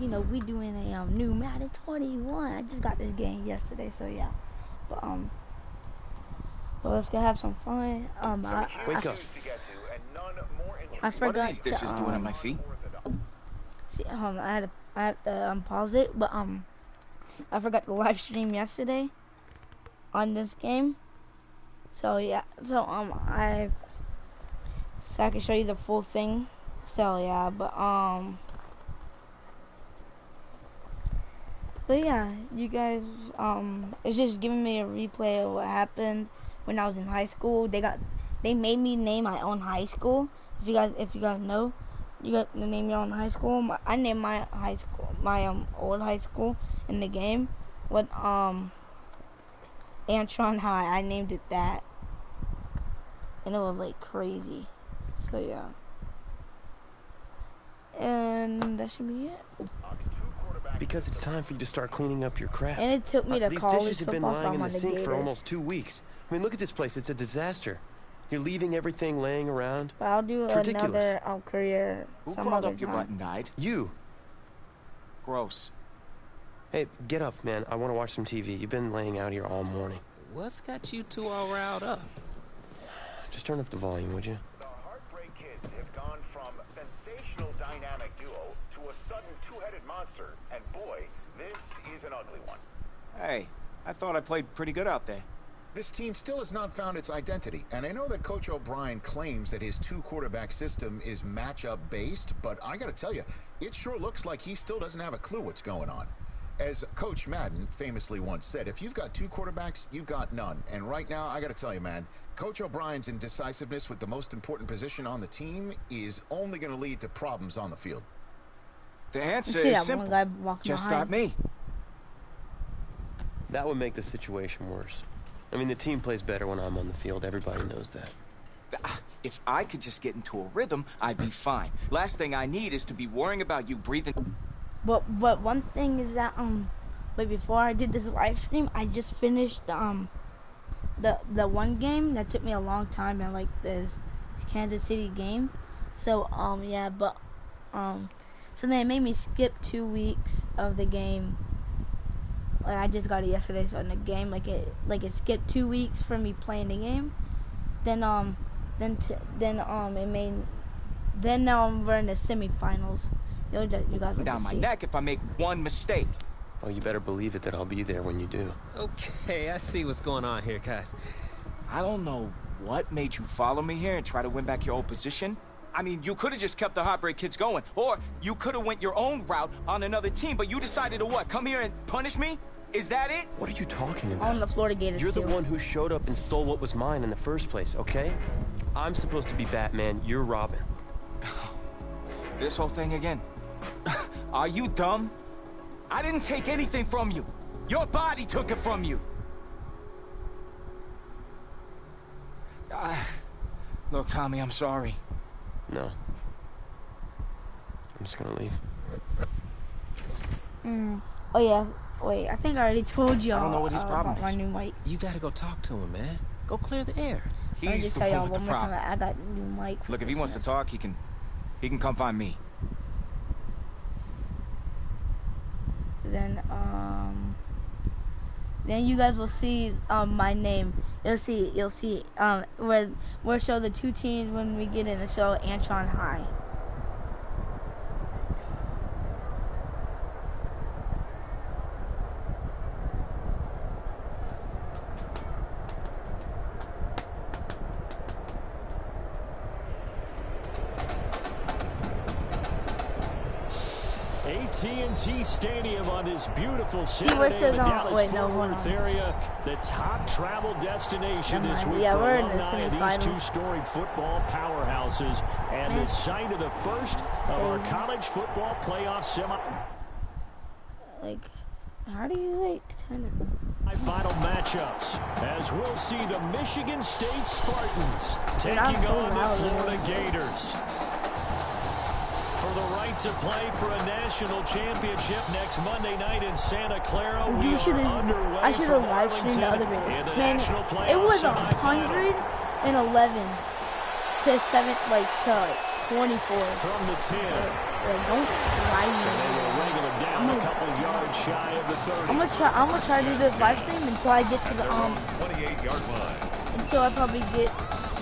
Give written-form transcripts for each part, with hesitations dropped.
you know, we doing a new Madden 21. I just got this game yesterday, so yeah. But let's go have some fun. Wake up. I forgot what are these dishes doing on my feet? See, I had to pause it, but I forgot to live stream yesterday on this game. So yeah, so I can show you the full thing. So yeah, but yeah, you guys, it's just giving me a replay of what happened when I was in high school. They made me name my own high school. If you guys know, you got to name your own high school. I named my high school, my old high school in the game with Antron High. I named it that, and it was like crazy. So yeah, and that should be it. Because it's time for you to start cleaning up your crap. And it took me to these college dishes have been football, lying so in I'm the on the sink for Gators. almost 2 weeks. I mean, look at this place. It's a disaster. You're leaving everything laying around. But I'll do another career. Who some crawled other up your time. butt and died? You. Gross. Hey, get up, man. I want to watch some TV. You've been laying out here all morning. What's got you two all riled up? Just turn up the volume, would you? The Heartbreak Kids have gone from sensational dynamic duo to a sudden two-headed monster. And boy, this is an ugly one. Hey, I thought I played pretty good out there. This team still has not found its identity, and I know that Coach O'Brien claims that his two-quarterback system is matchup-based, but I gotta tell you, it sure looks like he still doesn't have a clue what's going on. As Coach Madden famously once said, if you've got two quarterbacks, you've got none. And right now, I gotta tell you, man, Coach O'Brien's indecisiveness with the most important position on the team is only gonna lead to problems on the field. The answer is simple. Just start me. That would make the situation worse. I mean, the team plays better when I'm on the field. Everybody knows that. If I could just get into a rhythm, I'd be fine. Last thing I need is to be worrying about you breathing. But one thing is that but before I did this live stream, I just finished the one game that took me a long time, and like this Kansas City game. So yeah, but so then it made me skip 2 weeks of the game. Like I just got it yesterday, so in the game, like it skipped 2 weeks for me playing the game. Then now we're in the semifinals. You guys will Down my see. neck if I make one mistake. Oh, you better believe it that I'll be there when you do. Okay, I see what's going on here, guys. I don't know what made you follow me here and try to win back your old position. I mean, you could have just kept the Heartbreak Kids going, or you could have went your own route on another team, but you decided to what? Come here and punish me? Is that it? What are you talking about? On the Florida Gators. You're the one who showed up and stole what was mine in the first place, okay? I'm supposed to be Batman, you're Robin. This whole thing again. Are you dumb? I didn't take anything from you. Your body took it from you. Look, Tommy, I'm sorry. No. I'm just gonna leave. Oh yeah. Wait, I think I already told y'all. I don't know what his problem about my is. new mic. You gotta go talk to him, man. Go clear the air. Let me He's just the tell one y'all with the one more time. problem. I got a new mic. For Look, if he wants to Christmas. talk, he can come find me. Then you guys will see my name. You'll see where we'll show the two teams when we get in the show Antron High. AT&T Stadium on this beautiful Saturday in the Dallas-Fort Worth area. The top travel destination this week for alumni of these two storied football powerhouses. And the site of the first of our college football playoff semi. Like, how do you, like, kind of... Final matchups, as we'll see the Michigan State Spartans taking on the Florida Gators. For the right to play for a national championship next Monday night in Santa Clara, we are underway. I should have live streamed the other video. Man, it was 111 to 24. From the 10. Like, don't lie to me. They were regular shy of the 30. I'm gonna try to do this live stream until I get to the 28-yard line. until I probably get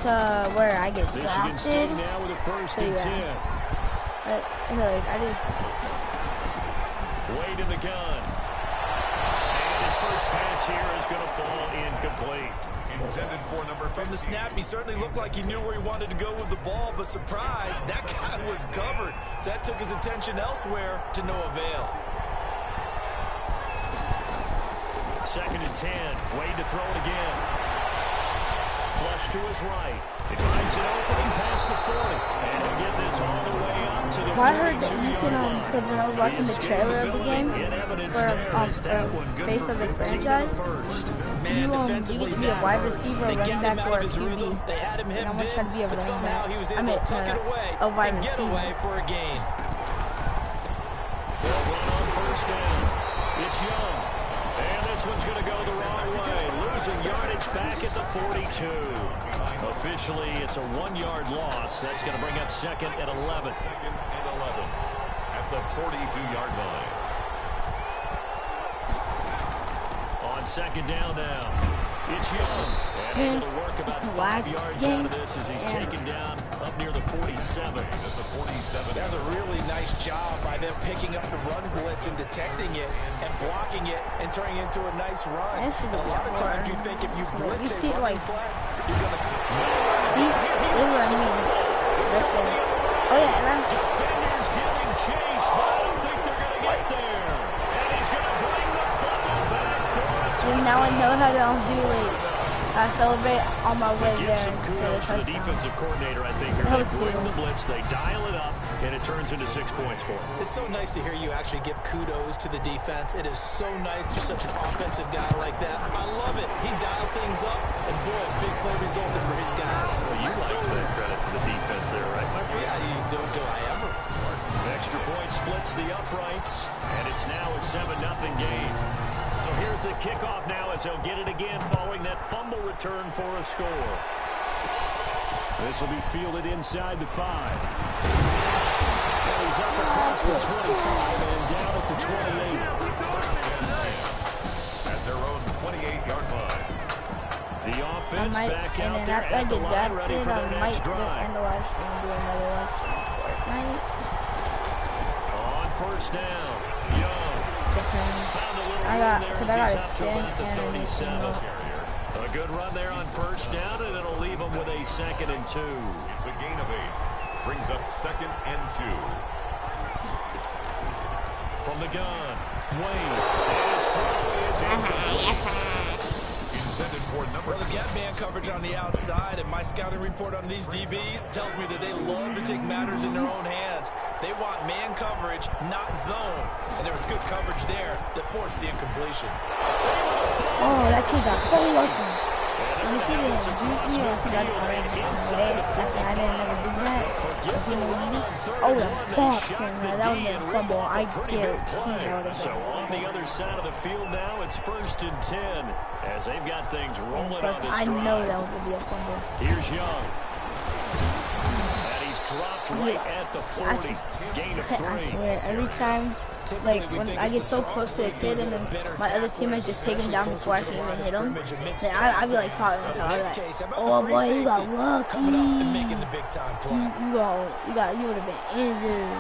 to where I get Michigan State drafted. now with a first So, and 10. Like, I just Wade in the gun. And his first pass here is going to fall incomplete. Intended for number 15. From the snap, he certainly looked like he knew where he wanted to go with the ball, but surprise, that guy was covered. So that took his attention elsewhere to no avail. Second and 10. Wade to throw it again. Flush to his right. He finds an opening past the 40. And he'll get this all the way up to the 42-yard I heard that you can line. because when I was watching the trailer of the game for Face of the Franchise, Man, defensively, you get to be a that wide hurts. receiver, They running got him back, out or of a his QB. rhythm. They had him And I'm hemmed gonna try to in, be a but running somehow back. he was I able mean, to tuck it away a wide and get receiver. away for a gain. They'll run on first down. It's Young. And this one's going to go the wrong way. Losing yardage back at the 42. Officially, it's a 1-yard loss. That's going to bring up second and 11. Second and 11 at the 42-yard line. On second down now. It's Young. And able to work about 5 yards out of this as he's taken down up near the 47. At the 47. That was a really nice job by them picking up the run blitz and detecting it and blocking it and turning it into a nice run. That should And a be lot of hard. times you think if you blitz You a see, running like, play, you're going to See, this is what I mean. Right there. Oh yeah, and I'm Defenders giving chase, but I don't think they're going to get there. And he's going to bring the fumble back for a touchdown. and now I know how to do like celebrate on my way Give there some to the kudos to the touchdown. defensive coordinator, I think. Here. That They was bring cool. the blitz, they dial it up, and it turns into 6 points for them. It's so nice to hear you actually give kudos to the defense. It is so nice you're such an offensive guy like that. I love it. He dialed things up, and boy, a big play resulted for his guys. Well, you like that credit to the defense there, right, my friend? Yeah, do I ever? Extra point splits the uprights, and it's now a 7-0 game. So here's the kickoff now as they'll get it again following that fumble return for a score. This will be fielded inside the 5. And he's up across the 25 and down at the 28. At their own 28-yard line. The I offense might, back and out then there after I at the get line ready drafted, for their I might next do drive. end the live stream and do another live stream for Fortnite. On first down, Young. Depends. Found a little I room got, there cause as I he's got a up to skin about the and 37. A good run there on first down, and it'll leave them with a 2nd and 2. It's a gain of 8. Brings up 2nd and 2. From the gun, Wade. His throw is incomplete. Intended for number Well, they've got man coverage on the outside, and my scouting report on these DBs tells me that they love to take matters in their own hands. They want man coverage, not zone. And there was good coverage there that forced the incompletion. Oh, that kid got so lucky. And if he didn't beat me, I forgot to run I didn't never do that. If you know me, I would have boxed him, man. That would have been a fumble. I guarantee that would have So been a on the other side of the field now, it's 1st and 10 as they've got things rolling on this I drive. know that was going to be a fumble. Here's Young. And he's dropped right at the 40. Gain of 3. I swear, every time, like, when I get so close to a kid and then my other teammates just take him down before I can even hit him, then I'd be like talking to myself, like, oh boy, you got lucky. Coming up and making the big time play. You would have been injured.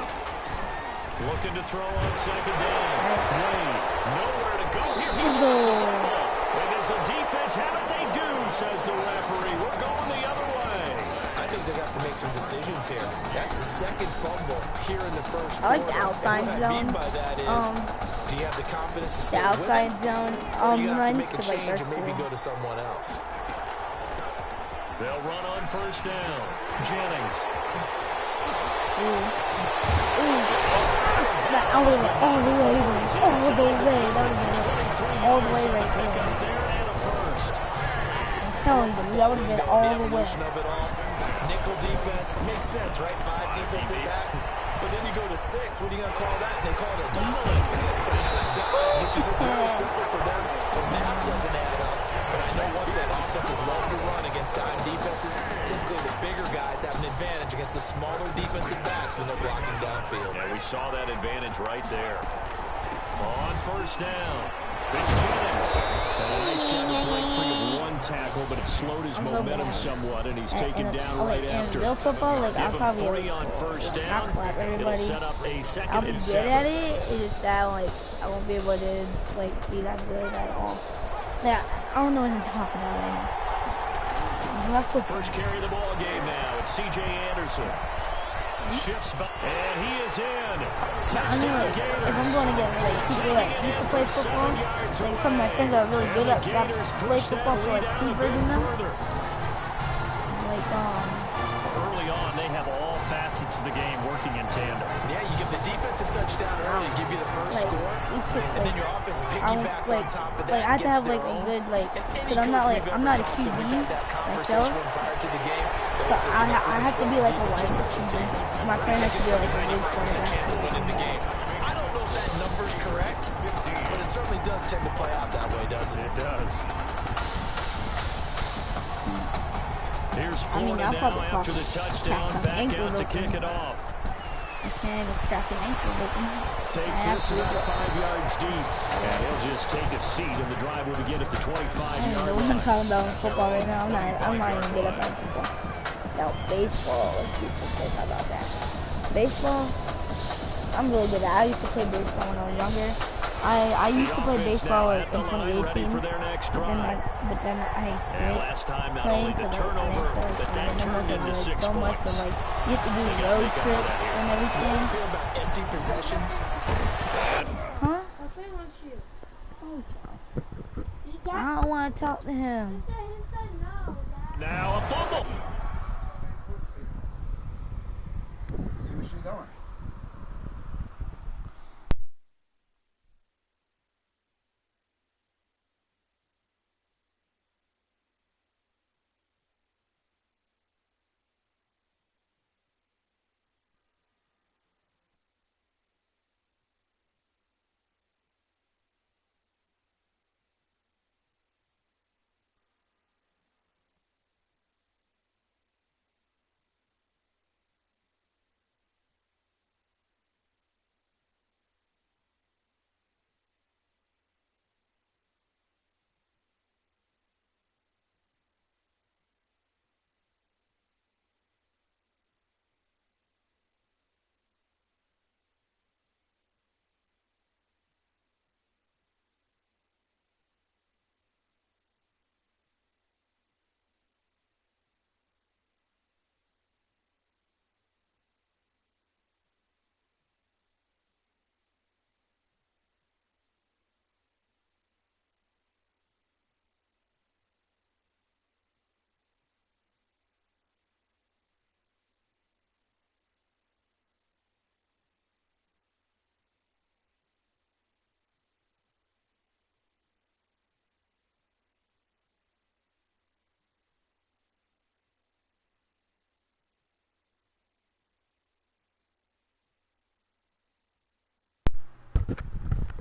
Looking to throw on 2nd down. Wade, nowhere to go here. He's Let's lost the go. football. And does the defense have it? They do, says the referee. We're going the other way. I think they have to make some decisions here. That's the 2nd fumble here in the first I like the quarter. outside And what I mean zone. by that is, do you have the confidence to The stay with outside it? zone Or are you going to have to runs make a to like change they're and maybe cool. go to someone else? They'll run on first down. Jennings. I would have been all the way, all the way. That would have been all the way right Pick there. up there and a first. I'm telling you, that would have been all The the way. evolution of it all. Nickel defense makes sense, right? 5 defensive backs. But then you go to 6. What are you going to call that? And they call it a dime. Which is just very simple for them. The math doesn't add up. But I know one thing. Offenses love to run against dime defenses. Typically, the bigger guys have an advantage against the smaller defensive backs when they're blocking downfield. Yeah, we saw that advantage right there. On first down, it's Jennings. And a nice job to break free of one tackle, but it slowed his momentum somewhat, and he's taken down right after. In real football, like, I'll Give him probably 3 on first down. It'll set up a second I'll be and good 7. at it. It's just that, like, I won't be able to, like, be that good at all. Yeah, I don't know what I'm talking about right now. First carry of the ball game now. It's C.J. Anderson. Shifts back, and he is in. Touchdown Gators. If I'm going to get, like, people that used to play football, like, some of my friends are really good at that play football for, like, keepers and them. Like, early on, they have all facets of the game working in tandem. Yeah, you give the defensive touchdown early, give you the first score, and then your offense piggybacks on top of that. Like, I have to have, like, a good, like, but I'm not a QB myself. So I have to be, like, a wide receiver. My friend has to be, like, a big chance of winning the quarterback. game. I don't know if that number's correct, but it certainly does tend to play out that way, doesn't it? It does. Here's Florida now after the touchdown, back out to kick it off. I can't even crack an ankle open. Takes this about 5 yards deep, and he'll just take a seat, and the drive will begin at the 25-yard line. I'm talking about football right now. I'm not even good at football. Now, baseball, let's people say about that. Baseball, I'm really good at. I used to play baseball when I was younger. I used to play baseball in 2018, but then I last time not playing only the for turnover, but that turned into 6 so much, points. but like you have to do road trips and everything. Let's hear about empty possessions. Huh? I don't want to talk to him. Now a fumble. See what she's on.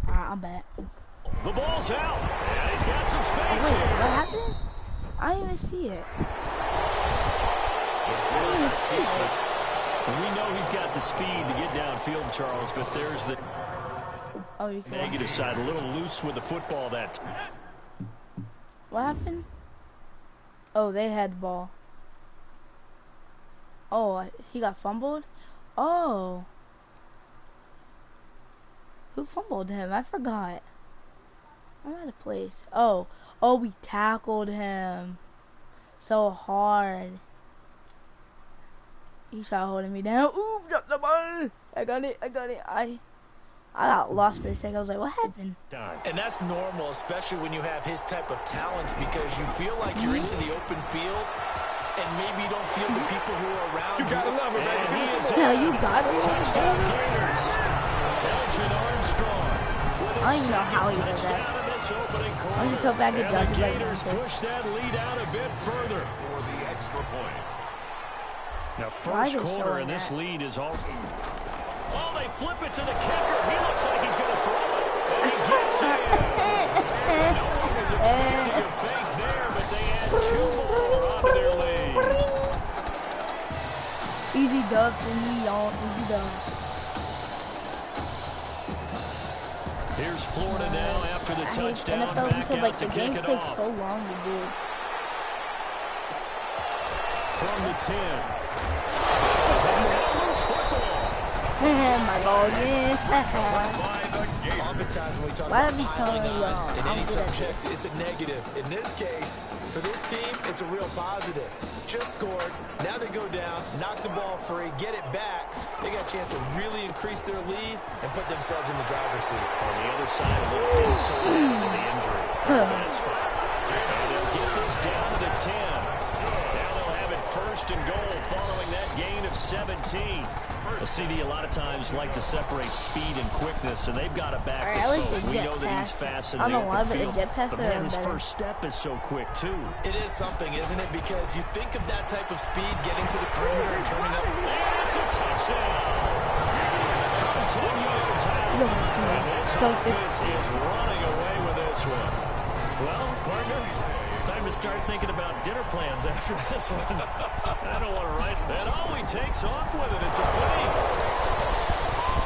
I'm back. The ball's out, and he's got some space Wait, here. what happened? I didn't even see it. I didn't even see it. We know he's got the speed to get downfield, Charles, but there's the negative side. A little loose with the football that time. What happened? Oh, they had the ball. Oh, he got fumbled? Oh. Who fumbled him? I forgot. I'm out of place. Oh, we tackled him so hard. He tried holding me down. Ooh, drop the ball. I got it. I got lost for a second. I was like, what happened? And that's normal, especially when you have his type of talents, because you feel like you're into the open field, and maybe you don't feel the people who are around you. You gotta love it, baby. No, you got it. Touchdown Gators. Elgin Armstrong. I don't even know how he did that. I'm just so bad at And the judging. Gators push that lead out a bit further. For the extra point. Now, first quarter, and this lead is all. Oh, they flip it to the kicker. He looks like he's going to throw it. And he gets it. No one was expecting a fake there, but they add 2 more onto their lead. Easy dub for me, y'all. Easy dub. Here's Florida now after the touchdown. NFL Back because, out like, to the kick game it takes off. so long to do. From the 10. My ball, yeah. Oftentimes when we talk Why about are we piling telling on you, in any I'm good at subject, it's a negative. In this case, for this team, it's a real positive. Just scored. Now they go down, knock the ball free, get it back. They got a chance to really increase their lead and put themselves in the driver's seat. On the other side, a little insulation with the injury. Bad spot. And they'll get this down to the 10. Now they'll have it first and goal following that gain of 17. The CD a lot of times like to separate speed and quickness, and they've got a back that's both. We know that he's fast in the open field, but man, his first step is so quick, too. It is something, isn't it? Because you think of that type of speed getting to the perimeter and turning up. It's a touchdown! From 10 yards out. And this offense is running away with this one. Well, partner, time to start thinking about dinner plans after this one. I don't want to write that. Oh, he takes off with it. It's a fake.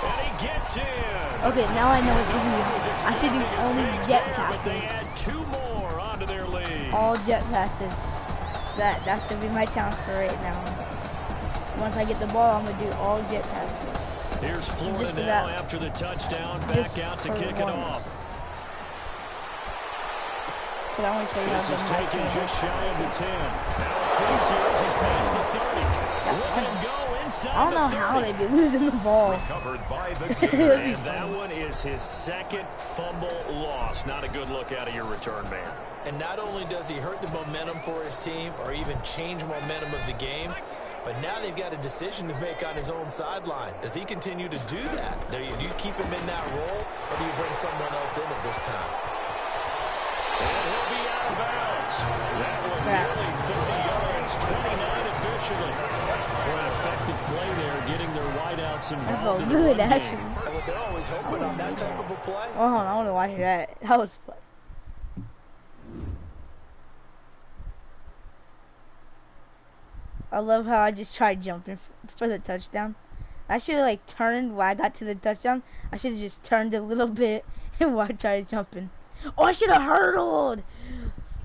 And he gets in. Okay, now I know what to do. I should do only jet But they passes. add 2 more onto their lead. All jet passes. So that should be my challenge for right now. Once I get the ball, I'm going to do all jet passes. Here's Florida now after the touchdown. Back out to kick it off. But I want to show you This is taken just shy of the 10. Now 3 series, he's past the 30. Look at him go inside. I don't know how they be losing the ball. Recovered by the Gator. And that one is his second fumble loss. Not a good look out of your return man. And not only does he hurt the momentum for his team or even change momentum of the game, but now they've got a decision to make on his own sideline. Does he continue to do that? Do you keep him in that role, or do you bring someone else in at this time? And he'll be out of bounds. That one nearly 30 yards, 29 officially. Well, an effective play there, getting their wideouts involved in the good, run actually. game. Well, they're always hoping on that type of a play. Oh, hold on, I want to watch that. That was fun. I love how I just tried jumping for the touchdown. I should have like turned when I got to the touchdown. I should have just turned a little bit and while I tried jumping. Oh, I should have hurdled.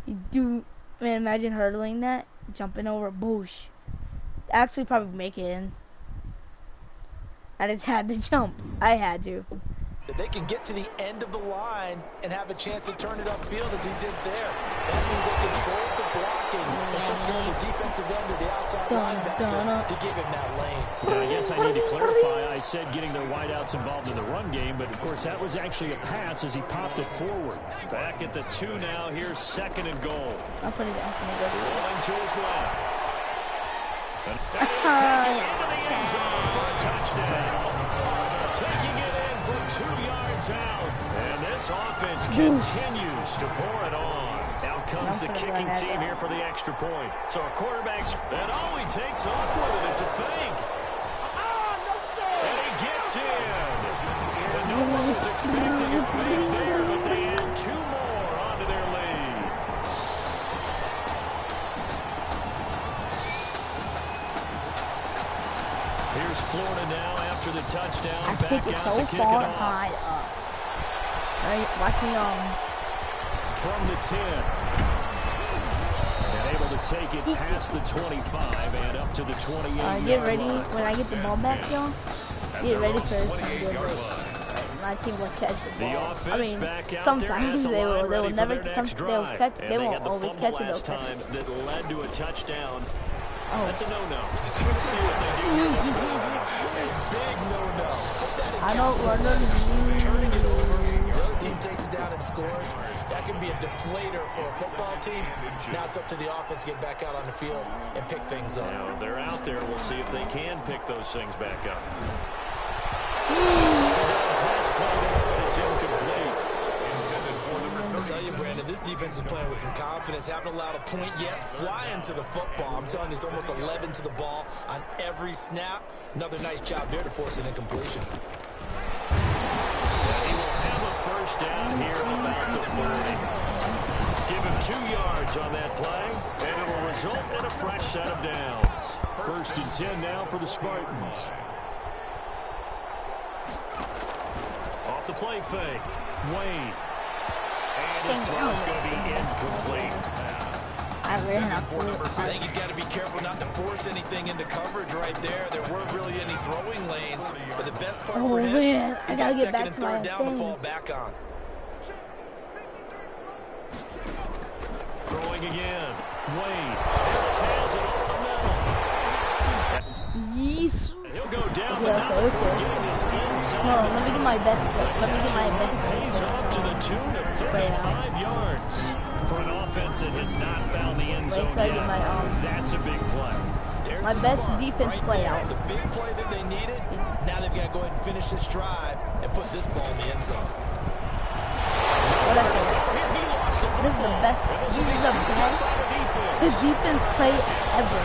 You do, man, imagine hurdling that, jumping over a bush. Actually probably make it in. I just had to jump. I had to. If they can get to the end of the line and have a chance to turn it upfield as he did there, that means they controlled the blocking and took care of the defensive end or the outside linebacker to give him that lane. Yeah, I guess I need to clarify. I said getting their wideouts involved in the run game, but of course that was actually a pass as he popped it forward. Back at the 2 now. Here's second and goal. I'm putting it up. Rolling to his left. And he'll take it into the end zone for a touchdown. Taking it in from 2 yards out. And this offense continues to pour it on. Out comes the kicking team here for the extra point. So a quarterback's, and oh, he takes off with it. It's a fake. And he gets in. And no one was expecting a fake there, but they add 2 more onto their lead. Here's Florida now after the touchdown. I kick it so far high up. Alright, watch me from the 10. And able to take it past the 25 and up to the 28. Get ready when I get the ball back, y'all. Get ready for this. My team will catch the ball. I mean, sometimes they will never. They won't always catch it. They'll catch it. That led to a touchdown. Oh. That's a no-no. A big no-no. Put that in I don't run turning it over. Your other team takes it down and scores. That can be a deflator for a football team. Now it's up to the offense to get back out on the field and pick things up. Now they're out there. We'll see if they can pick those things back up. Pass play there, but it's incomplete. I'll tell you, Brandon, this defense is playing with some confidence. Haven't allowed a point yet. Flying to the football. I'm telling you, it's almost 11 to the ball on every snap. Another nice job there to force an incompletion. He will have a first down here about the 40. Give him 2 yards on that play, and it will result in a fresh set of downs. First and 10 now for the Spartans. off the play fake. Wade. And his throw is going to be incomplete. I ran up for I think he's got to be careful not to force anything into coverage right there. There weren't really any throwing lanes, but the best part for him, man. he's got second and third down to fall back on. Throwing again. Wade. Harris has it over the middle. Yes. He'll go down, Yeah, but not okay, before okay. getting this inside. No, let me get my best. Let me get my Pays off to the best. tune of 35 yards. For an offense that has not found the end zone Wait till I yet, get my, that's a big play. There's My the best spark defense right play there. out. The big play that they needed. Now they've got to go ahead and finish this drive and put this ball in the end zone. What I say? This is the best. This is the best. The defense play ever.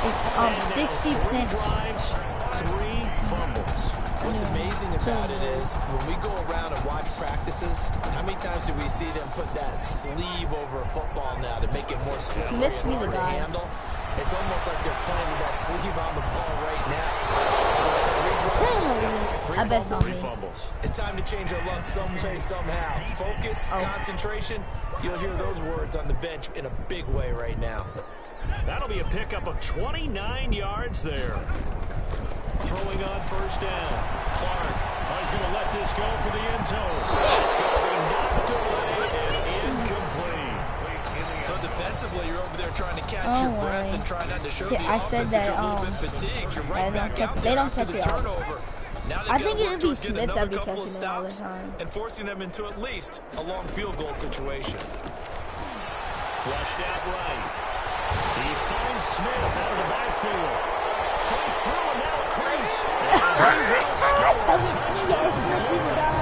It's 60 pinch. Drives, 3 fumbles. What's amazing about it is when we go around and watch practices, how many times do we see them put that sleeve over a football now to make it more slippery and Smith's me the hard to guy. handle? It's almost like they're playing with that sleeve on the ball right now. Was it 3 drives? 3 I bet fumbles? it's on me. Fumbles. It's time to change our luck some way, somehow. Focus, concentration. You'll hear those words on the bench in a big way right now. That'll be a pickup of 29 yards there. Throwing on first down. Clark. Oh, he's going to let this go for the end zone. It's going to be knocked away and incomplete. But defensively, you're over there trying to catch your breath and try not to show the I said offense that, you're a little bit fatigued. You're right back out there after the turnover. Now I they've got think to it work would be towards getting Smith another that'd be couple of catching it all the stops time. and forcing them into at least a long field goal situation. Flushed out right. He finds Smith out of the backfield. Fights through and now a crease. And he will score a touchdown.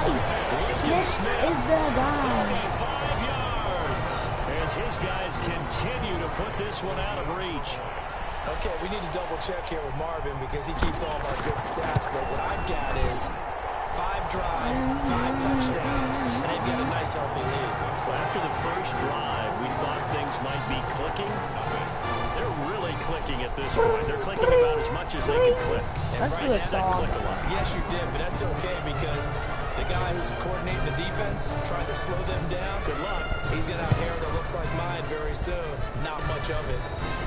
Smith is the guy. 45 yards as his guys continue to put this one out of reach. Okay, we need to double check here with Marvin because he keeps all of our good stats, but what I've got is 5 drives, 5 touchdowns, and they've got a nice healthy lead. After the first drive, we thought things might be clicking. They're really clicking at this point. They're clicking about as much as they can click. And Let's right do a now, song. Click a lot. yes, you did, but that's okay because the guy who's coordinating the defense, trying to slow them down, Good luck. he's going to have hair that looks like mine very soon. Not much of it.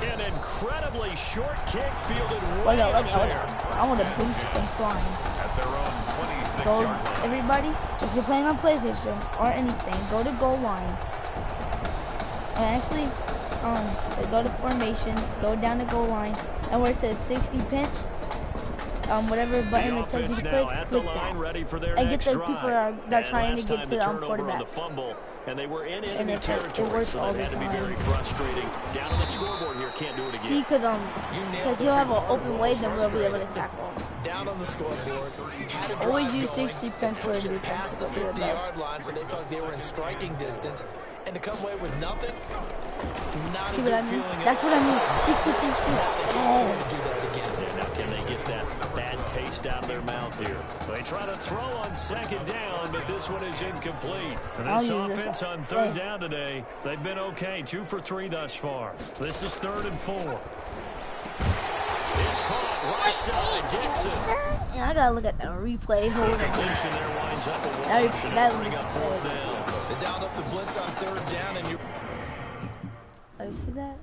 An incredibly short kick fielded Look way out, up look out, look there. out. I want to boost and flying. At their own 26-yard Go, line. everybody, if you're playing on PlayStation or anything, go to goal line. And actually, go to formation, go down to goal line, and where it says 60 pinch, whatever button The it tells you offense to now click, at the click line, that. ready for their And get next the drive. people that are trying to last get time to the the turnover on quarterback. the fumble, and they were in And enemy it territory, works so all that had the to be time. very frustrating. Down on the scoreboard here, can't do it again. See, because You nailed he'll the have big an part of open what way, was then we'll be able to frustrating. tackle. Down on the scoreboard, had a Always drive use going, 60 and pinch for pushed a it defense past the to be the best. 50-yard line, so they felt like they were in striking distance. And to come away with nothing, not a See good what I mean? feeling That's at what I all. mean. 60 pinch Now they feet. can't afford Yes. to do that again. Yeah, now can they get that bad taste out of their mouth here? They try to throw on second down, but this one is incomplete. And I'll this use this offense one. on third Hey. down today, they've been okay. 2 for 3 thus far. This is 3rd and 4. It's caught right side, Dixon. Yeah, I gotta look at the replay. Hold on. Completion there winds up a That- wash, and that- it'll bring up 4th down. They dialed up the blitz on 3rd down, and you Oh, you see that?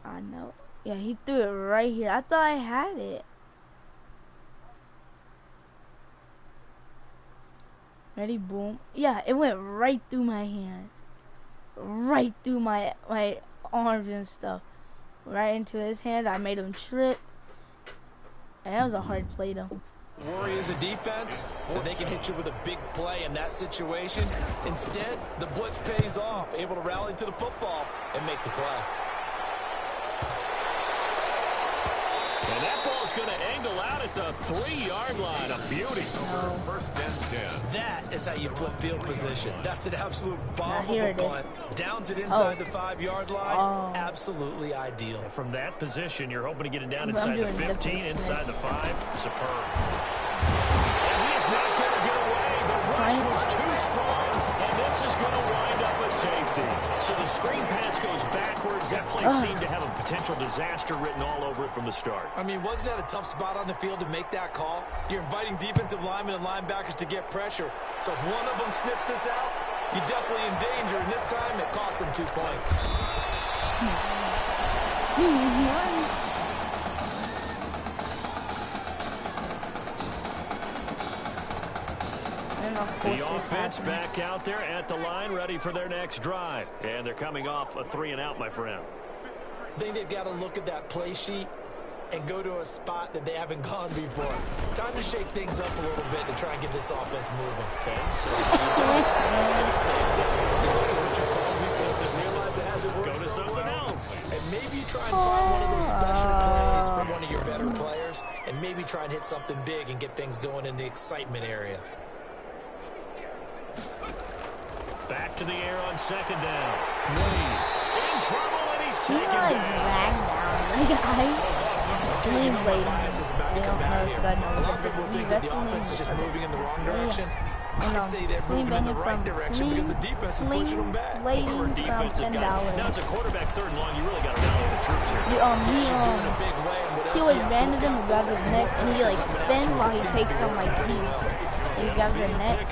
I know. Yeah, he threw it right here. I thought I had it. Ready? Boom. Yeah, it went right through my hands. Right through my arms and stuff. Right into his hand. I made him trip. And that was a hard play though. worry as a defense that they can hit you with a big play in that situation. Instead, the blitz pays off, able to rally to the football and make the play. And that ball's going to angle out at the 3-yard line. A beauty. No. First and 10. That is how you flip field position. That's an absolute bomb here of it a is. punt. Downs it inside Oh. the 5-yard line. Oh. Absolutely ideal. From that position, you're hoping to get it down I'm inside the doing 15, different. inside the 5. Superb. And he's not going to get away. The rush was too strong, and this is going to wind up a safety. So the screen pass goes backwards. words, that play seemed to have a potential disaster written all over it from the start. I mean, wasn't that a tough spot on the field to make that call? You're inviting defensive linemen and linebackers to get pressure. So if one of them sniffs this out, you're definitely in danger. And this time, it cost them 2 points. The offense back out there at the line, ready for their next drive. And they're coming off a 3-and-out, my friend. I think they've got to look at that play sheet and go to a spot that they haven't gone before. Time to shake things up a little bit to try and get this offense moving. Okay, so you look at what you called before and realize it hasn't worked go to so something well. else. And maybe try and find one of those special plays from one of your better players, and maybe try and hit something big and get things going in the excitement area. Back to the air on 2nd down. Wade in trouble, and he's taken down. Bias is about to come out here. A lot of people think that the offense is just moving in the wrong direction. I'd say they're moving in the right direction because the defense is pushing them back. We're a defensive guy. Now, as a quarterback, 3rd and long, you really got to rally the troops here. He was random and grabbed his neck, and he like spins while he takes some like he grabs his neck.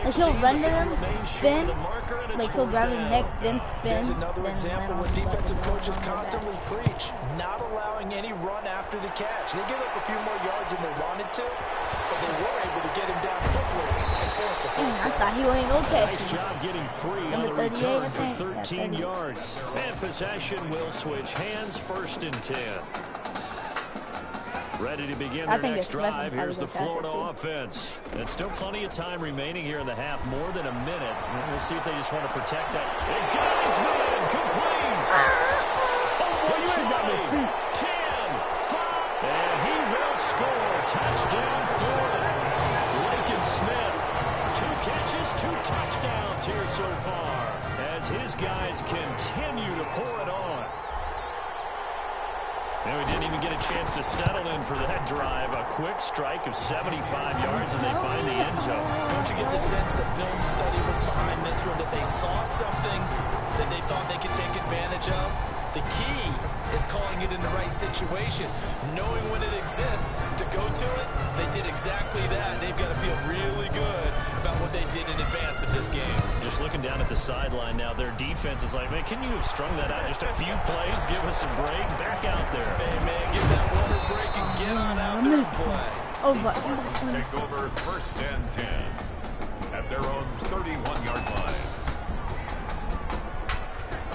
Like he'll run to him, spin, like he'll grab his neck, then spin. There's another example where defensive coaches constantly preach, not allowing any run after the catch. They give up a few more yards than they wanted to, but they were able to get him down quickly and force a fourth down. I thought he wasn't gonna catch Nice job getting free on the return for 13 yards. And possession will switch hands, 1st and 10. Ready to begin their next drive. Here's the Florida offense. And still plenty of time remaining here in the half, more than a minute. And we'll see if they just want to protect that. It got his man complete. Which way? 10, 5, and he will score. Touchdown, Florida. Lincoln Smith, 2 catches, 2 touchdowns here so far, as his guys continue to pour it on. And we didn't even get a chance to settle in for that drive. A quick strike of 75 yards, and they find the end zone. Don't you get the sense that film study was behind this one, that they saw something that they thought they could take advantage of? The key is calling it in the right situation, knowing when it exists to go to it. They did exactly that. They've got to feel really good about what they did in advance of this game. Just looking down at the sideline now, their defense is like, man, can you have strung that out just a few plays? Give us a break. Back out there. Hey, man, give that one a break and get on out there and play. Take over 1st and 10 at their own 31-yard line.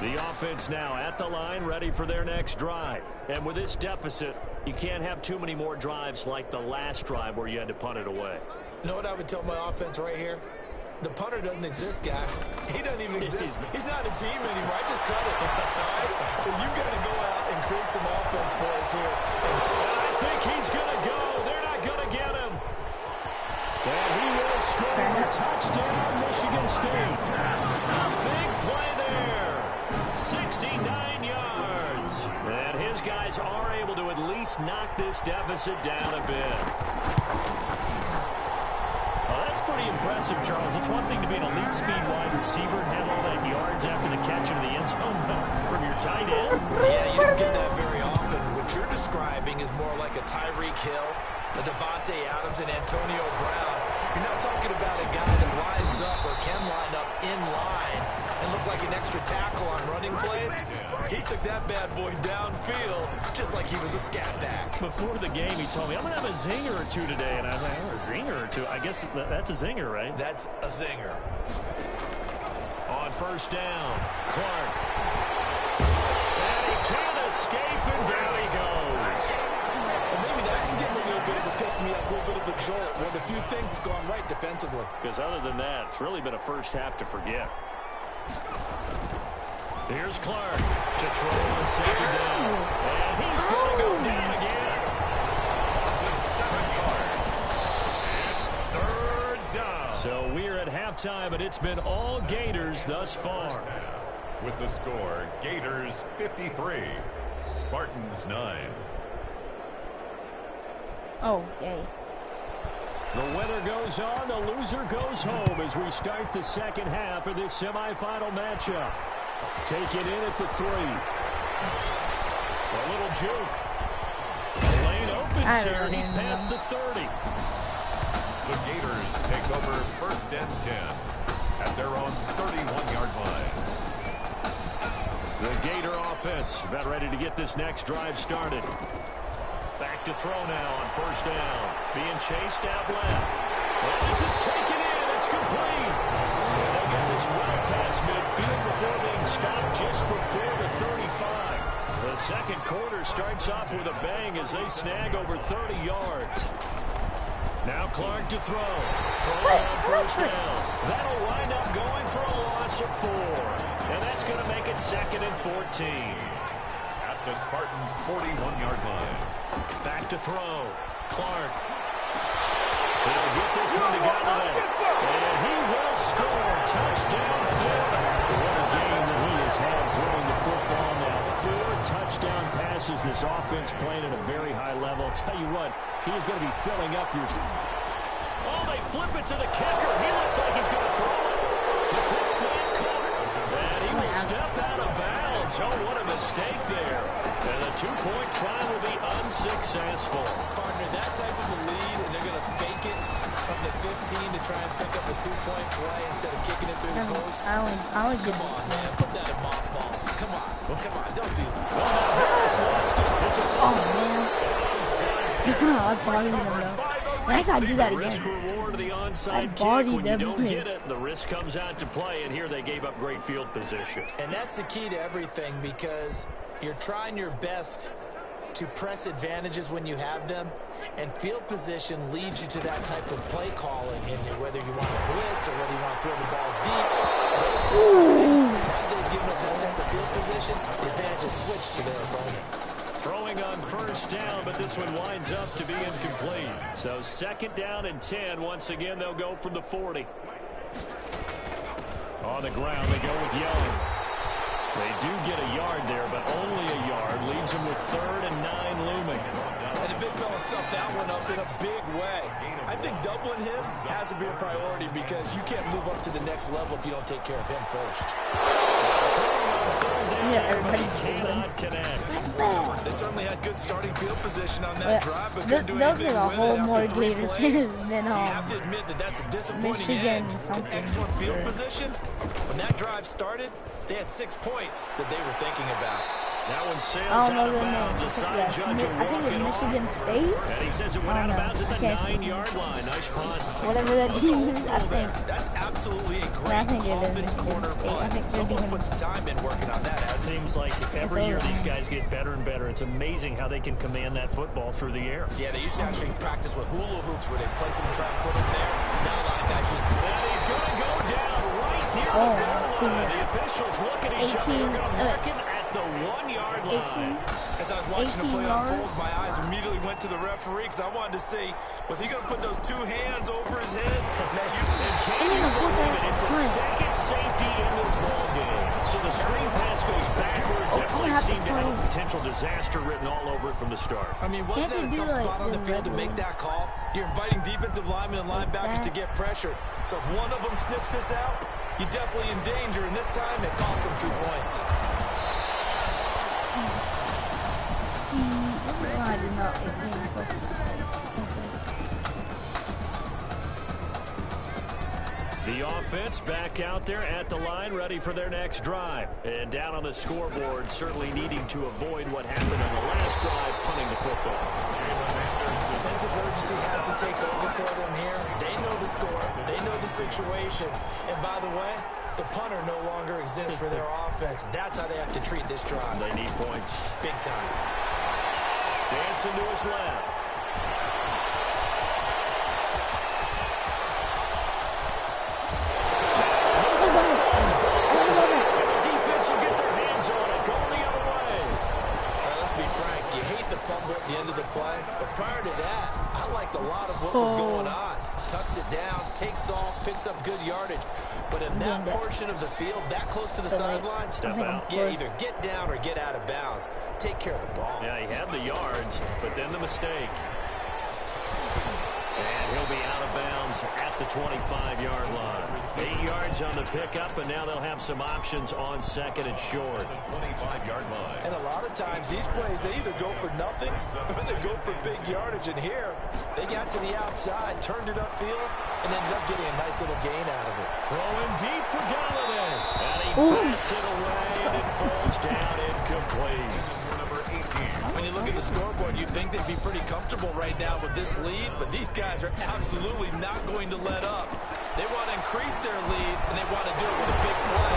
The offense now at the line, ready for their next drive. And with this deficit, you can't have too many more drives like the last drive where you had to punt it away. You know what I would tell my offense right here? The punter doesn't exist, guys. He doesn't even exist. He's not a team anymore. I just cut it. All right? So you've got to go out and create some offense for us here. And I think he's going to go. They're not going to get him. And he will score a touchdown, Michigan State. A big play there. 69 yards. And his guys are able to at least knock this deficit down a bit. Well, that's pretty impressive, Charles. It's one thing to be an elite speed wide receiver and have all that yards after the catch into the end zone from your tight end. Yeah, you don't get that very often. What you're describing is more like a Tyreek Hill, a Devontae Adams, and Antonio Brown. You're not talking about a guy that lines up or can line up in line and look like an extra tackle on running plays. He took that bad boy downfield just like he was a scat back. Before the game, he told me, I'm going to have a zinger or two today. And I was like, oh, a zinger or two? I guess that's a zinger, right? That's a zinger. On 1st down, Clark. And he can't escape, and down he goes. And maybe that can give him a little bit of a pick-me-up, a little bit of a jolt. Well, the few things has gone right defensively. Because other than that, it's really been a first half to forget. Here's Clark to throw on 2nd down. And he's going to go down again. 7 yards. It's 3rd down. So we're at halftime, and it's been all Gators thus far. With the score, Gators 53, Spartans 9. Oh, yay. The winner goes on, the loser goes home as we start the second half of this semifinal matchup. Take it in at the 3. A little juke. The lane opens here. He's past the 30. The Gators take over 1st and 10 at their own 31-yard line. The Gator offense about ready to get this next drive started. Back to throw now on 1st down. Being chased out left. Well, this is taken in. It's complete. And they'll get this right past midfield before being stopped just before the 35. The second quarter starts off with a bang as they snag over 30 yards. Now Clark to throw. Throwing on 1st down. That'll wind up going for a loss of 4. And that's going to make it 2nd and 14. At the Spartans' 41-yard line. Back to throw. Clark. He'll get this one to Galloway. And he will score. Touchdown, Phil. What a game that he has had throwing the football now. 4 touchdown passes. This offense playing at a very high level. I'll tell you what, he's going to be filling up your... Oh, they flip it to the kicker. He looks like he's going to throw it. The quick slant caught. And he will step out of bounds. Oh, what a mistake there. And the 2-point try will be unsuccessful. Partner, that type of a lead, and they're going to fake it from the 15 to try and pick up a 2-point play instead of kicking it through the post. Come on, man. Put that in mothballs. Come on. Come on. Don't do that. Well, now Harris lost it. It's a Oh, man. I bodied him, though. I gotta do that risk again. reward of the onside kick. When you don't get it, the risk comes out to play, and here they gave up great field position. And that's the key to everything, because you're trying your best to press advantages when you have them, and field position leads you to that type of play calling, and whether you want to blitz or whether you want to throw the ball deep, those types of things. Now they've given up that type of field position, the advantage is switched to their opponent. Throwing on 1st down, but this one winds up to be incomplete. So 2nd down and 10. Once again, they'll go from the 40. On the ground, they go with Young. They do get a yard there, but only a yard. Leaves them with 3rd and 9 looming. And the big fella stuffed that one up in a big way. I think doubling him has to be a priority, because you can't move up to the next level if you don't take care of him first. Yeah, everybody cannot connect. They certainly had good starting field position on that drive, but couldn't do those anything are a with whole it more after 3 Gators plays. than You have to admit that that's a disappointing Michigan end to something. excellent field position. When that drive started, they had 6 points that they were thinking about. That one sails I don't know out of the bounds. name. A side Yeah, judge will I think walk it's it Michigan off. State. And he says it went I out don't of know. bounds at the Okay. 9-yard line. Nice punt. Whatever that Let's go team old is, I school there. think. That's absolutely a I great, think it is confident Michigan corner State. I punt. think they're Someone's doing- put some time in working on that, hasn't he? Seems like every year these guys get better and better. It's amazing how they can command that football through the air. Yeah, they used to actually practice with hula hoops where they place them and try and put them there. Now a lot of guys just... And he's going to go down right near Oh, the goal line. yeah. The officials look at each other. They're going to mark him at the 1-yard line. As I was watching the 18 play yards. unfold, my eyes immediately went to the referee because I wanted to see, was he going to put those 2 hands over his head? Now you Can you believe it? It's a second safety in this ball game. So the screen pass goes backwards. That play seemed to have a potential disaster written all over it from the start. I mean, wasn't that a tough spot on the field to make that call? You're inviting defensive linemen and linebackers to get pressure. So if one of them snips this out, you're definitely in danger. And this time, it costs them 2 points. I did not The offense back out there at the line, ready for their next drive. And down on the scoreboard, certainly needing to avoid what happened on the last drive, punting the football. Sense of urgency has to take over for them here. They know the score. They know the situation. And by the way, the punter no longer exists for their offense. That's how they have to treat this drive. They need points. Big time. Dancing to his left. At the end of the play, but prior to that, I liked a lot of what was going on. Tucks it down, takes off, picks up good yardage, but in that portion of the field, that close to the sideline, step out. Yeah, either get down or get out of bounds. Take care of the ball. Yeah, he had the yards, but then the mistake. And he'll be out of bounds at the 25-yard line. 8 yards yards on the pickup, and now they'll have some options on second and short. 25-yard line. And a lot of times these plays, they either go for nothing or they go for big yardage. And here, they got to the outside, turned it upfield, and ended up getting a nice little gain out of it. Throwing deep for Galladay. And he bats it away, and it falls down incomplete. When you look at the scoreboard, you'd think they'd be pretty comfortable right now with this lead, but these guys are absolutely not going to let up. They want to increase their lead, and they want to do it with a big play.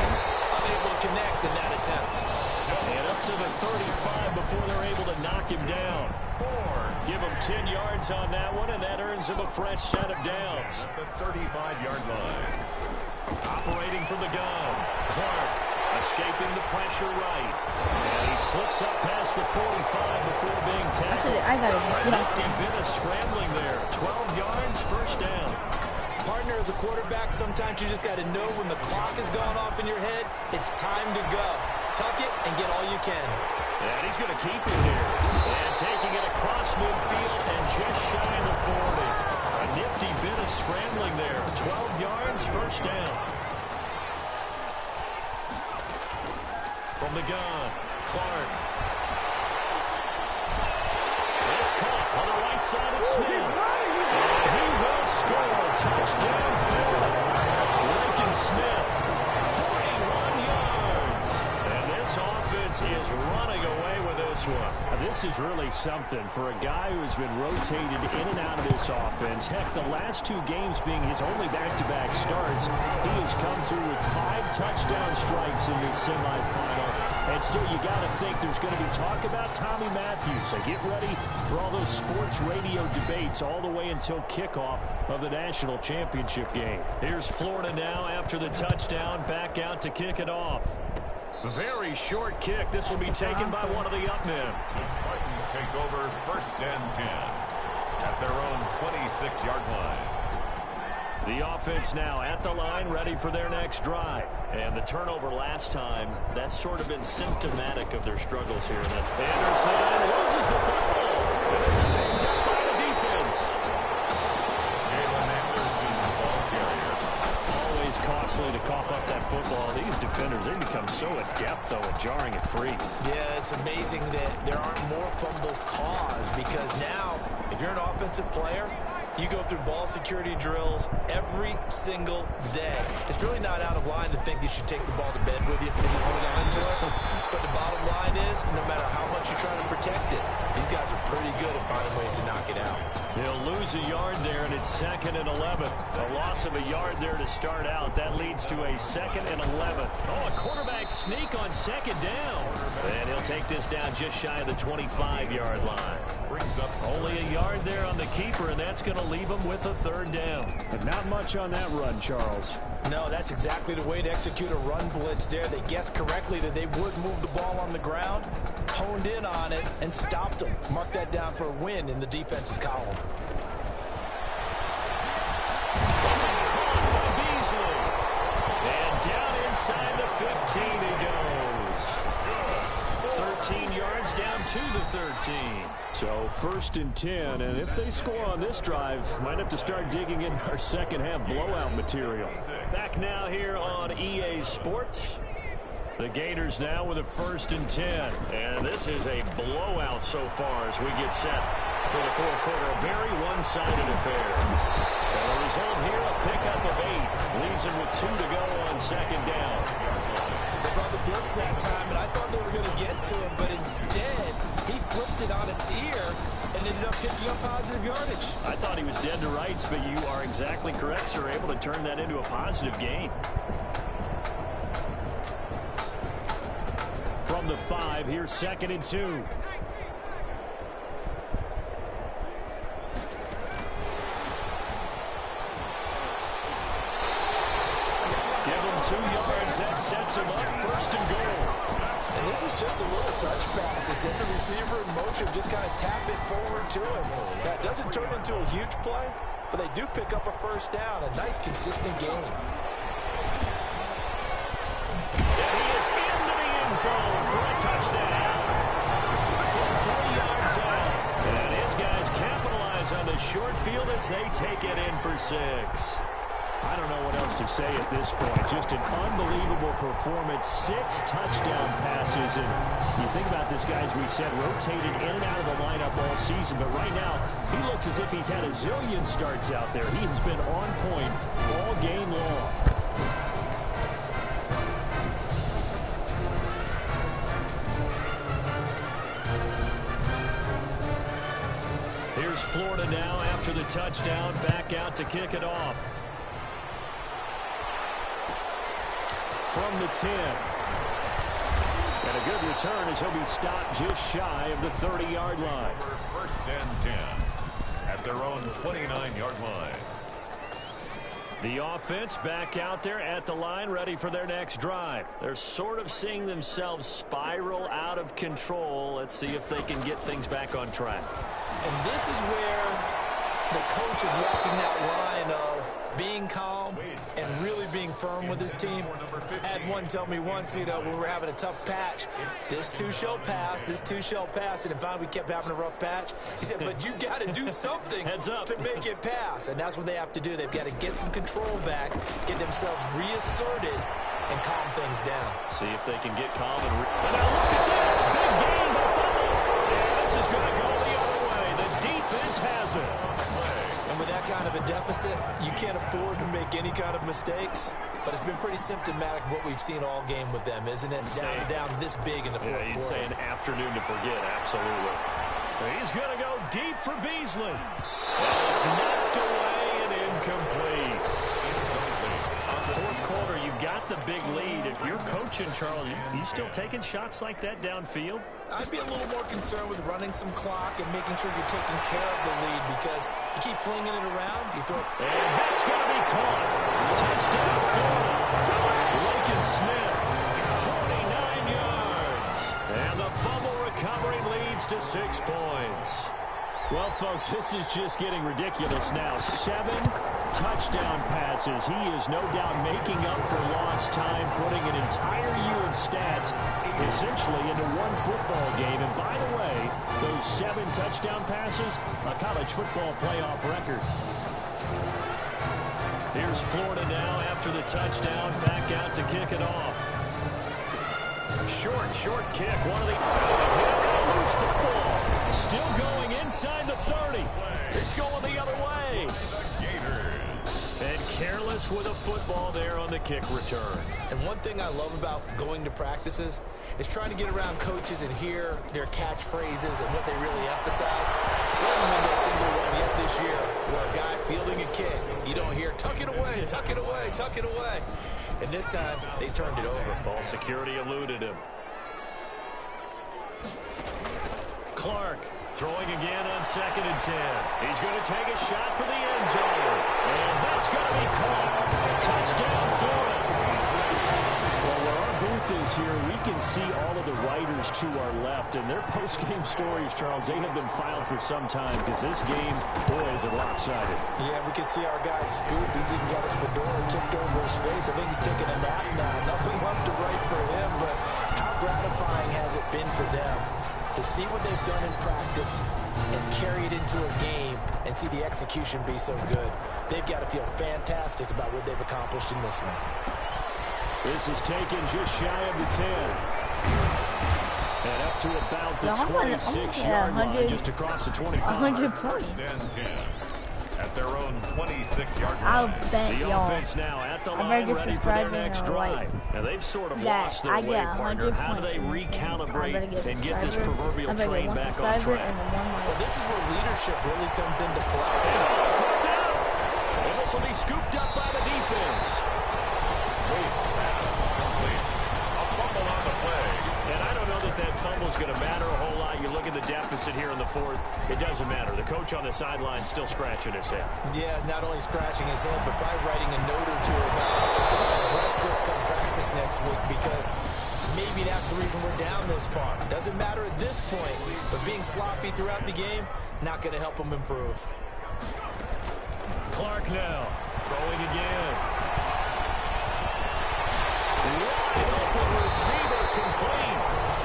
Unable to connect in that attempt. And up to the 35 before they're able to knock him down. Give him 10 yards on that one, and that earns him a fresh set of downs. The 35-yard line. Operating from the gun, Clark escaping the pressure right. And he slips up past the 45 before being tackled. I got it. Lefty bit of scrambling there. 12 yards, first down. Partner, as a quarterback, sometimes you just got to know when the clock is going off in your head, it's time to go. Tuck it and get all you can. And he's going to keep it here. And taking it across midfield and just shy of the 40. A nifty bit of scrambling there. 12 yards, first down. From the gun, Clark. It's caught on the right side of Smith. And he will score. Touchdown, Phil. Lincoln Smith, 41 yards. And this offense is running away with this one. This is really something for a guy who has been rotated in and out of this offense. Heck, the last two games being his only back-to-back starts, he has come through with 5 touchdown strikes in this semifinal. And still, you got to think there's going to be talk about Tommy Matthews. So get ready for all those sports radio debates all the way until kickoff of the national championship game. Here's Florida now after the touchdown, back out to kick it off. Very short kick. This will be taken by one of the up men. The Spartans take over first and 10 at their own 26-yard line. The offense now at the line, ready for their next drive. And the turnover last time, that's sort of been symptomatic of their struggles here. Anderson loses the football. And this is picked up by the defense. Jalen Anderson, ball carrier. Always costly to cough up that football. These defenders, they become so adept, though, at jarring it free. Yeah, it's amazing that there aren't more fumbles caused because now, if you're an offensive player, you go through ball security drills every single day. It's really not out of line to think that you take the ball to bed with you and just hold on to it. But the bottom line is, no matter how much you try to protect it, these guys are pretty good at finding ways to knock it out. They'll lose a yard there, and it's 2nd and 11. A loss of a yard there to start out. That leads to a 2nd and 11. Oh, a quarterback sneak on 2nd down. And he'll take this down just shy of the 25-yard line. Brings up only a yard there on the keeper, and that's going to leave him with a 3rd down. But not much on that run, Charles. No, that's exactly the way to execute a run blitz there. They guessed correctly that they would move the ball on the ground, honed in on it, and stopped them. Mark that down for a win in the defense's column. It's caught by Beasley. And down inside the 15 he goes. 13 yards down to the 13. So 1st and 10, and if they score on this drive, might have to start digging in our second half blowout material. Back now here on EA Sports. The Gators now with a 1st and 10. And this is a blowout so far as we get set for the 4th quarter. A very one-sided affair. And the result here, a pickup of 8. Leaves him with 2 to go on 2nd down. They brought the blitz that time, and I thought they were going to get to him, but instead, he flipped it on its ear and ended up picking up positive yardage. I thought he was dead to rights, but you are exactly correct, sir. Able to turn that into a positive gain. From the 5, here's 2nd and 2. Give him 2 yards. That sets him up 1st and goal. And this is just a little touch pass. They send the receiver in motion, just kind of tap it forward to him. Now, it doesn't turn into a huge play, but they do pick up a 1st down. A nice, consistent game. And he is into the end zone for a touchdown. From 3 yards out. And his guys capitalize on the short field as they take it in for 6. I don't know what else to say at this point. Just an unbelievable performance. 6 touchdown passes. And you think about this guy, as we said, rotated in and out of the lineup all season. But right now, he looks as if he's had a zillion starts out there. He has been on point all game long. Here's Florida now after the touchdown, back out to kick it off. From the 10. And a good return as he'll be stopped just shy of the 30-yard line. First and 10 at their own 29-yard line. The offense back out there at the line, ready for their next drive. They're sort of seeing themselves spiral out of control. Let's see if they can get things back on track. And this is where the coach is walking that line of being calm and really being firm with his team. I had one tell me once, you know, when we were having a tough patch, this too shall pass, this too shall pass. And finally we kept having a rough patch. He said, but you got to do something to make it pass. And that's what they have to do. They've got to get some control back, get themselves reasserted, and calm things down. See if they can get calm. And now look at this. Big game. And this is going to go the other way. The defense has it. And with that kind of a deficit, you can't afford to make any kind of mistakes. But it's been pretty symptomatic of what we've seen all game with them, isn't it? Down this big in the fourth quarter. You'd say an afternoon to forget, absolutely. He's going to go deep for Beasley. And it's knocked away and incomplete. Fourth quarter, you've got the big lead. If you're coaching, Charles, you still taking shots like that downfield? I'd be a little more concerned with running some clock and making sure you're taking care of the lead, because you keep flinging it around, you throw it. And that's going to be caught. Touchdown, Florida. Lincoln Smith, 49 yards. And the fumble recovery leads to 6 points. Well, folks, this is just getting ridiculous now. 7 touchdown passes. He is no doubt making up for lost time, putting an entire year of stats essentially into one football game. And by the way, those 7 touchdown passes, a college football playoff record. Here's Florida now after the touchdown, back out to kick it off. Short kick. One of the loose football. Still going inside the 30. It's going the other way. And careless with a football there on the kick return. And one thing I love about going to practices is trying to get around coaches and hear their catchphrases and what they really emphasize. We haven't been to a single one yet this year where a guy fielding a kick, you don't hear, tuck it away, tuck it away, tuck it away. And this time, they turned it over. Ball security eluded him. Clark throwing again on 2nd and 10. He's going to take a shot for the end zone. And that's going to be caught. Touchdown, Florida. Well, where our booth is here, we can see all of the writers to our left. And their post-game stories, Charles, they have been filed for some time, because this game, boy, is it lopsided. Yeah, we can see our guy Scoop. He's even got his fedora tipped over his face. I think he's taking a nap now. Nothing left to write for him, but how gratifying has it been for them to see what they've done in practice and carry it into a game and see the execution be so good. They've got to feel fantastic about what they've accomplished in this one. This is taken just shy of the 10. And up to about the 26-yard line, just across the 25. 100 points. At their own 26-yard line. I'll bet the y'all. offense now at the line, ready for their next drive. Now they've sort of lost their way, partner. How do they recalibrate and get this proverbial train back on track? Well, this is where leadership really comes into play. Put down. And this will be scooped up by the defense. That fumble's going to matter a whole lot. You look at the deficit here in the fourth, it doesn't matter. The coach on the sideline still scratching his head. Yeah, not only scratching his head, but probably writing a note or two about we're going to address this come practice next week, because maybe that's the reason we're down this far. Doesn't matter at this point, but being sloppy throughout the game, not going to help them improve. Clark now, throwing again. Wide open receiver, complete.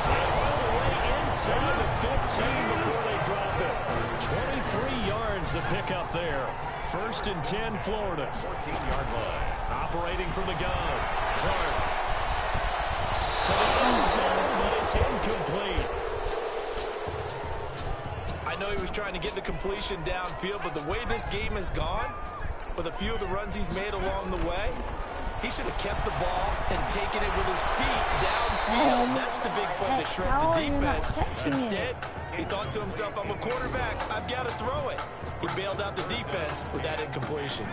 And all the way inside the 15 before they drop it. 23 yards to pick up there. First and 10, Florida. 14-yard line. Operating from the gun. Clark. To the end zone, but it's incomplete. I know he was trying to get the completion downfield, but the way this game has gone, with a few of the runs he's made along the way, he should have kept the ball and taken it with his feet downfield. That's the big play that shreds the defense. Instead, he thought to himself, I'm a quarterback. I've got to throw it. He bailed out the defense with that incompletion.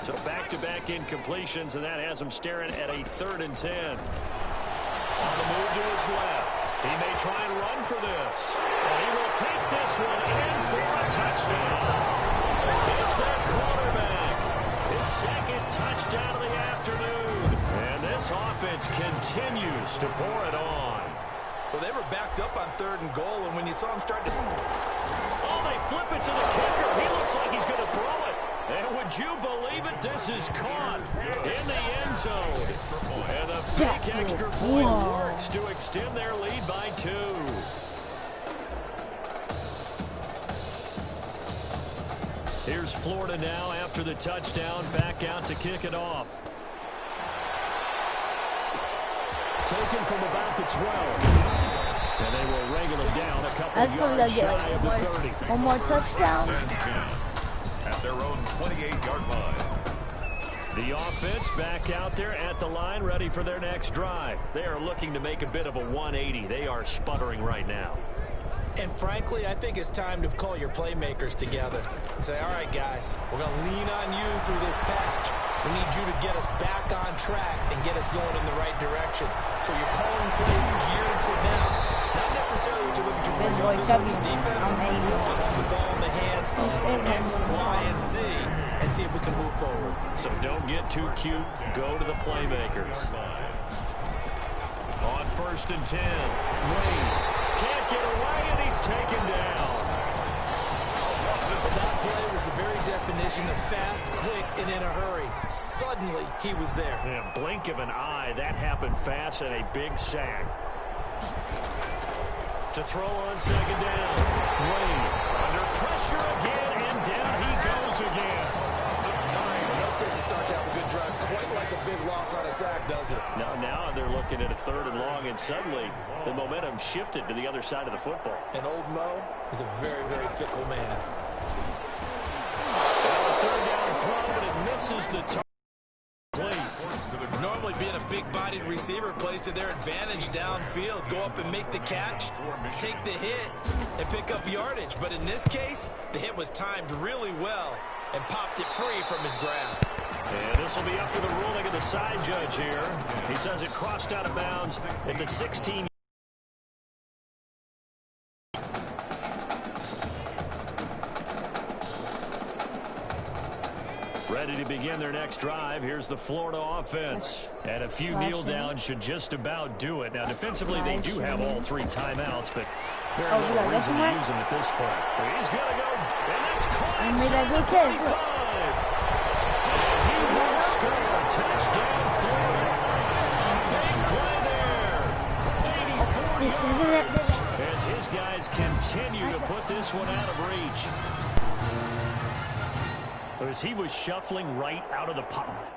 So back-to-back incompletions, and that has him staring at a 3rd and 10. On the move to his left. He may try and run for this. And he will take this one in for a touchdown. It's their quarterback. His 2nd touchdown of the afternoon. And this offense continues to pour it on. Well, they were backed up on 3rd and goal, and when you saw him start to... Oh, they flip it to the kicker. He looks like he's going to throw it. And would you believe it? This is caught in the end zone. And the fake extra point works to extend their lead by 2. Here's Florida now after the touchdown, back out to kick it off. Taken from about the 12. And they will wrangle him down a couple yards shy of the 30. One more touchdown. At their own 28-yard line. The offense back out there at the line, ready for their next drive. They are looking to make a bit of a 180. They are sputtering right now. And frankly, I think it's time to call your playmakers together and say, all right, guys, we're going to lean on you through this patch. We need you to get us back on track and get us going in the right direction. So you're calling plays geared to them. Not necessarily what you look at your plays on this side's defense. You want the ball in the hands of X, Y, and Z and see if we can move forward. So don't get too cute. Go to the playmakers. On 1st and 10. Wayne can't get away, and he's taken down. That play was the very definition of fast, quick, and in a hurry. Suddenly, he was there. In a blink of an eye, that happened fast and a big sack. To throw on 2nd down. Wayne under pressure again, and down he goes again. It takes a start to have a good drive, quite like a big loss on a sack, does it? Now they're looking at a 3rd and long, and suddenly the momentum shifted to the other side of the football. And old Mo is a very, very fickle man. And a 3rd down throw, but it misses the target. Normally being a big-bodied receiver plays to their advantage downfield. Go up and make the catch, take the hit, and pick up yardage. But in this case, the hit was timed really well and popped it free from his grasp. And this will be up to the ruling of the side judge here. He says it crossed out of bounds at the 16. Ready to begin their next drive. Here's the Florida offense. And a few kneel downs should just about do it. Now, defensively, they do have all 3 timeouts, but very little reason to use them at this point. He's going to go, and that's caught inside the 45. And he will score. Touchdown, Florida. Big play there. 84 yards. As his guys continue to put this one out of reach. As he was shuffling right out of the pocket.